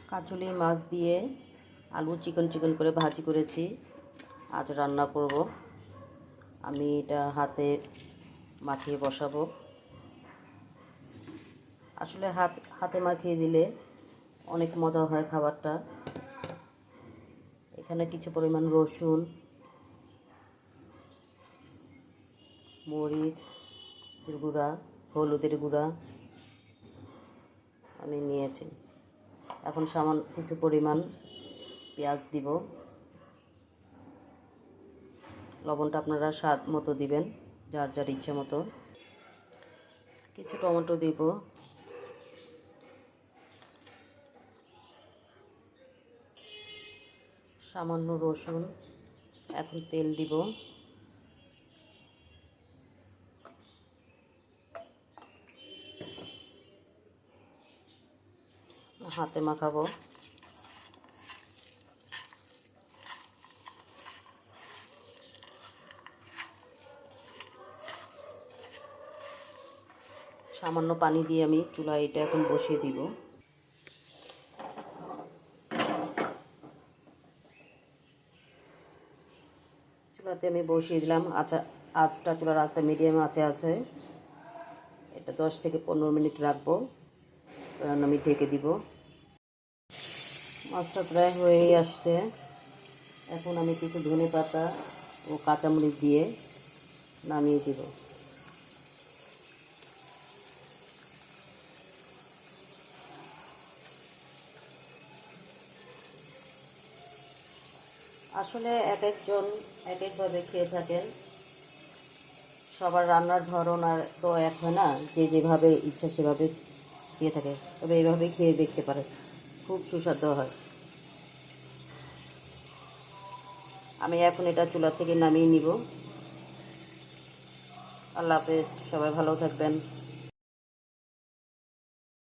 কাঁচুলি মাছ দিয়ে আলু চিকন চিকন করে ভাজি করেছি। আজ রান্না করব। আমি এটা হাতে মাখিয়ে বসাবো। আসলে হাতে মাখিয়ে দিলে অনেক মজা হয় খাবারটা। এখানে কিছু পরিমাণ রসুন, মরিচের গুঁড়া, হলুদের গুঁড়া আমি নিয়েছি। এখন সামান্য কিছু পরিমাণ পেঁয়াজ দিব। লবণটা আপনারা স্বাদ মতো দিবেন, যার যার ইচ্ছে মতো। কিছু টমেটো দিব। সামান্য রসুন। এখন তেল দিব। হাতে মাখাবো। সামান্য পানি দিয়ে আমি চুলায় এটা এখন বসিয়ে দিব। চুলাতে আমি বসিয়ে দিলাম। চুলার আঁচটা মিডিয়াম আঁচে আছে। এটা 10 থেকে 15 মিনিট রাখবো। আমি ঢেকে দিব। মাছটা প্রায় হয়েই আসছে। এখন আমি কিছু ধনেপাতা ও কাঁচামরিচ দিয়ে নামিয়ে দিব। আসলে এক একজন এক একভাবে খেয়ে থাকেন। সবার রান্নার ধরন আর তো এক হয় না, যে যেভাবে ইচ্ছা সেভাবে খেয়ে থাকে। তবে এইভাবে খেয়ে দেখতে পারে, খুব সুস্বাদু হয়। আমি এখন এটা চুলা থেকে নামিয়ে নিব। আল্লাহ হাফেজ, সবাই ভালো থাকবেন।